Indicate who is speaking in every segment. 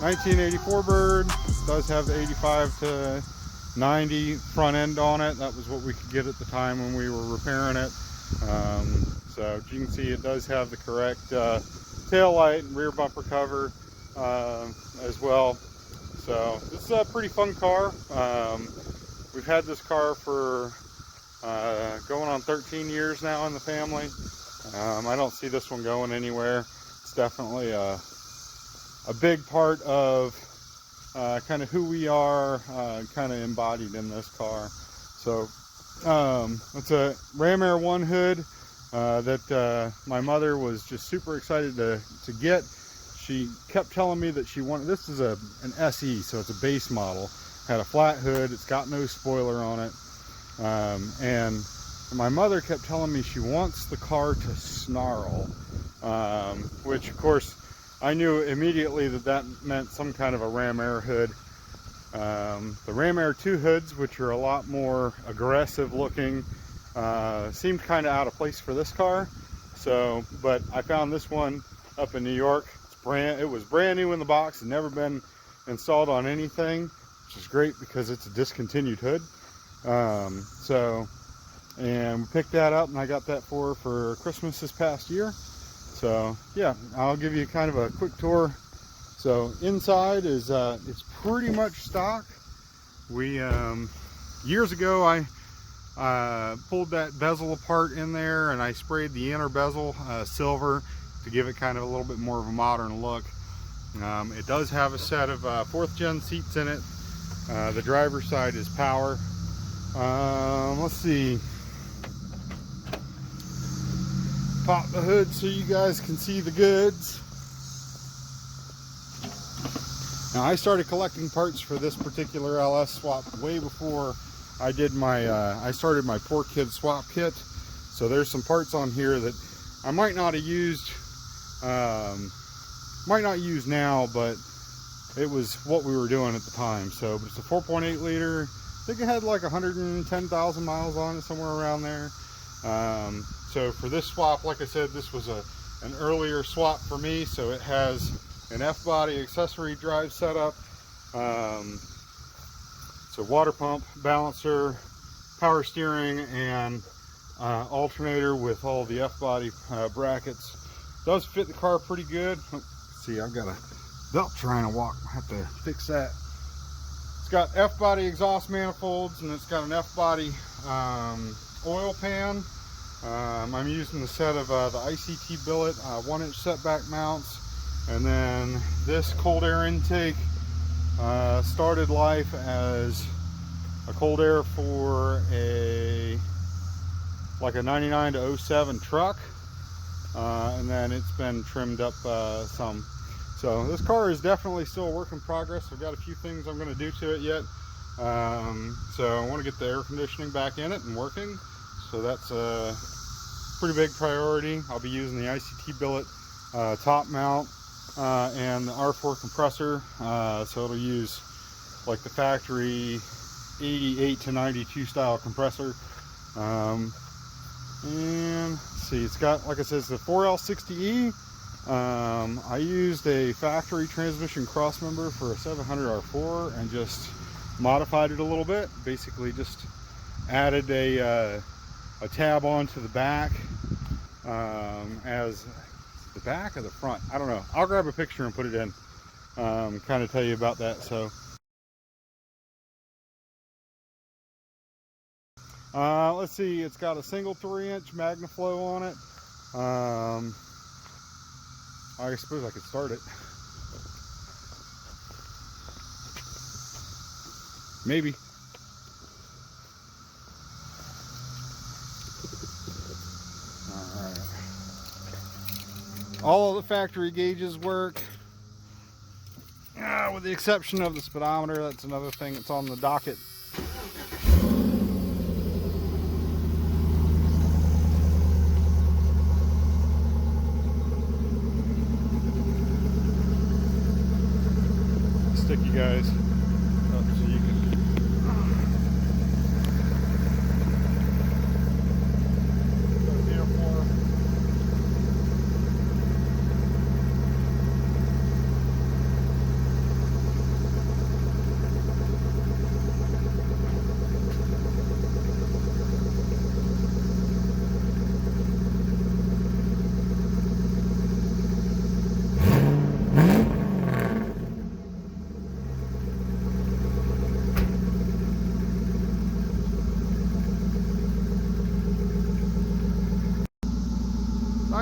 Speaker 1: 1984 Bird. Does have the 85 to 90 front end on it. That was what we could get at the time when we were repairing it. So as you can see, it does have the correct tail light and rear bumper cover as well. So this is a pretty fun car. We've had this car for going on 13 years now in the family. I don't see this one going anywhere. It's definitely a big part of kind of who we are, kind of embodied in this car. So it's a Ram Air 1 hood that my mother was just super excited to get. She kept telling me that she wanted, this is an SE, so it's a base model. Had a flat hood, it's got no spoiler on it. And my mother kept telling me she wants the car to snarl, which of course I knew immediately that meant some kind of a Ram Air hood. The Ram Air 2 hoods, which are a lot more aggressive looking, seemed kind of out of place for this car. So, but I found this one up in New York. It was brand new in the box, had never been installed on anything, which is great because it's a discontinued hood. And we picked that up, and I got that for Christmas this past year. So yeah, I'll give you kind of a quick tour. So inside is it's pretty much stock. We years ago I pulled that bezel apart in there, and I sprayed the inner bezel silver to give it kind of a little bit more of a modern look. It does have a set of 4th gen seats in it. The driver's side is power. Let's see. Pop the hood so you guys can see the goods. Now, I started collecting parts for this particular LS swap way before I did my I started my poor kid swap kit. So there's some parts on here that I might not have used, might not use now, but it was what we were doing at the time. So but it's a 4.8 liter. I think it had like 110,000 miles on it, somewhere around there. So for this swap, like I said, this was an earlier swap for me. So it has an F-body accessory drive setup. So water pump, balancer, power steering, and alternator with all the F-body brackets. Does fit the car pretty good. Let's see, I've got a belt trying to walk. I have to fix that. It's got F-body exhaust manifolds, and it's got an F-body oil pan. I'm using the set of the ICT billet 1-inch setback mounts, and then this cold air intake started life as a cold air for like a 99 to 07 truck, and then it's been trimmed up some. So this car is definitely still a work in progress. I've got a few things I'm going to do to it yet. So I want to get the air conditioning back in it and working. So that's a pretty big priority. I'll be using the ICT billet top mount and the R4 compressor. So it'll use like the factory 88 to 92 style compressor. And let's see, it's got, like I said, it's the 4L60E. I used a factory transmission crossmember for a 700 R4 and just modified it a little bit. Basically just added a tab onto the back, as the back or the front, I don't know. I'll grab a picture and put it in, kind of tell you about that. So let's see, it's got a single 3-inch MagnaFlow on it. I suppose I could start it. Maybe. Alright. All of the factory gauges work. With the exception of the speedometer. That's another thing that's on the docket. Stick you guys up so you can. Beautiful.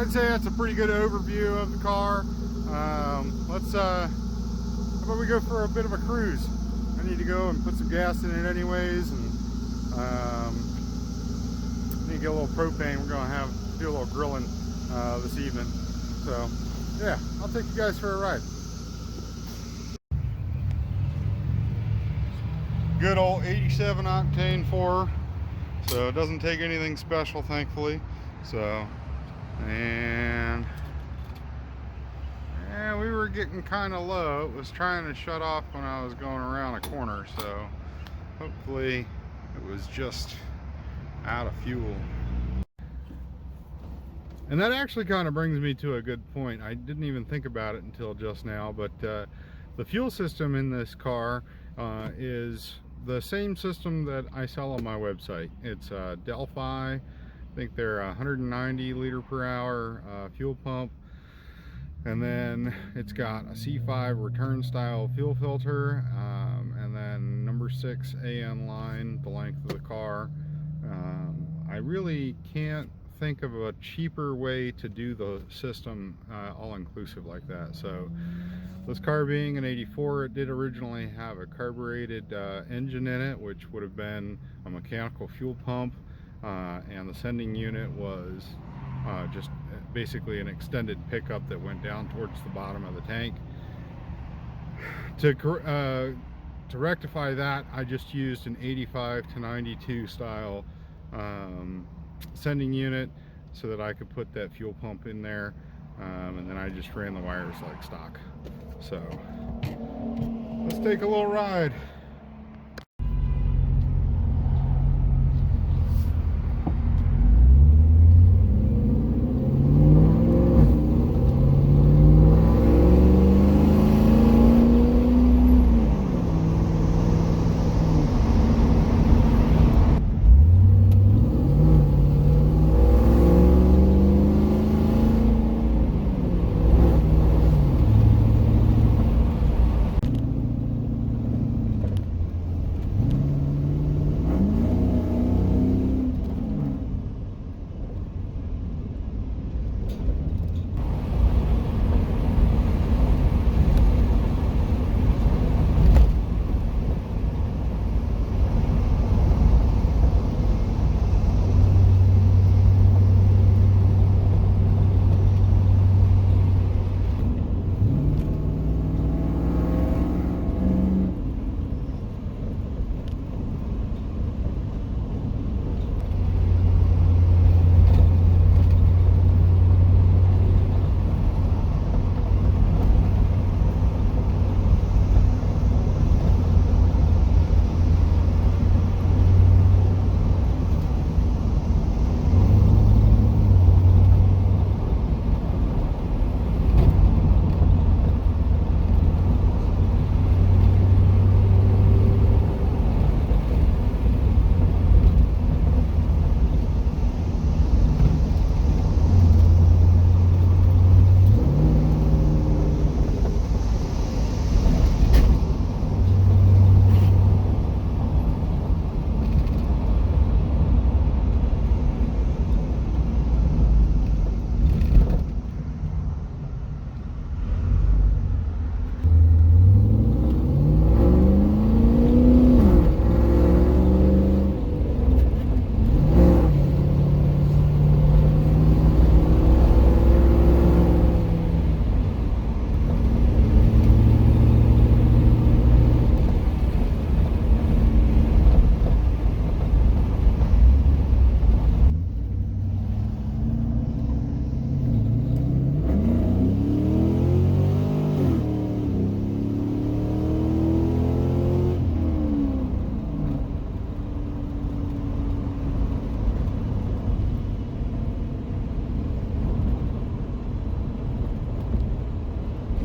Speaker 1: I'd say that's a pretty good overview of the car. How about we go for a bit of a cruise? I need to go and put some gas in it anyways, and need to get a little propane. We're gonna do a little grilling this evening. So yeah, I'll take you guys for a ride. Good old 87 octane 4. So it doesn't take anything special, thankfully. So, and we were getting kind of low. It was trying to shut off when I was going around a corner. So hopefully it was just out of fuel. And that actually kind of brings me to a good point. I didn't even think about it until just now, but the fuel system in this car is the same system that I sell on my website. It's Delphi. I think they're 190 liter per hour fuel pump. And then it's got a C5 return style fuel filter, and then number 6 AN line, the length of the car. I really can't think of a cheaper way to do the system all-inclusive like that. So this car being an 84, it did originally have a carbureted engine in it, which would have been a mechanical fuel pump, and the sending unit was just basically an extended pickup that went down towards the bottom of the tank. To rectify that, I just used an 85 to 92 style sending unit so that I could put that fuel pump in there, and then I just ran the wires like stock. So let's take a little ride.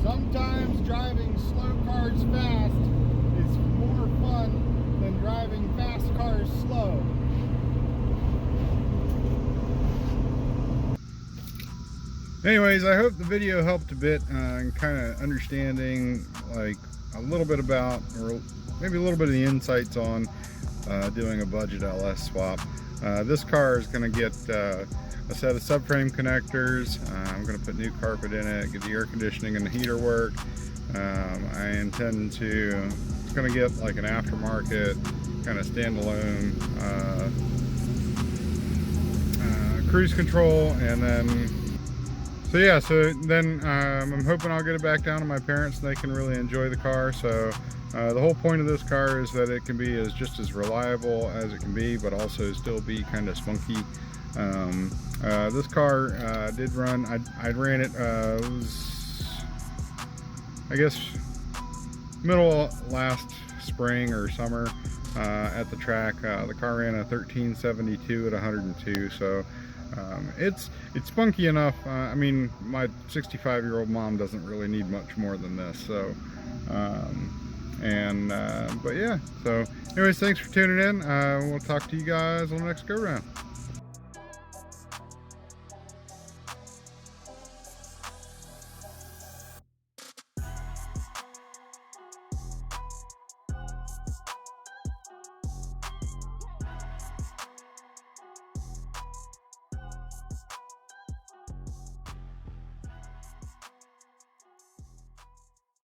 Speaker 1: Sometimes driving slow cars fast is more fun than driving fast cars slow. Anyways, I hope the video helped a bit in kind of understanding like a little bit about, or maybe a little bit of the insights on doing a budget LS swap. This car is going to get a set of subframe connectors. I'm going to put new carpet in it, get the air conditioning and the heater work. I intend to, it's going to get like an aftermarket kind of standalone cruise control, and then so yeah, so then I'm hoping I'll get it back down to my parents and they can really enjoy the car. So the whole point of this car is that it can be just as reliable as it can be, but also still be kind of spunky. This car did run, I ran it, it was, I guess, middle last spring or summer at the track. The car ran a 1372 at 102, so it's spunky enough. I mean, my 65-year-old mom doesn't really need much more than this. So, but yeah. So, anyways, thanks for tuning in. We'll talk to you guys on the next go round.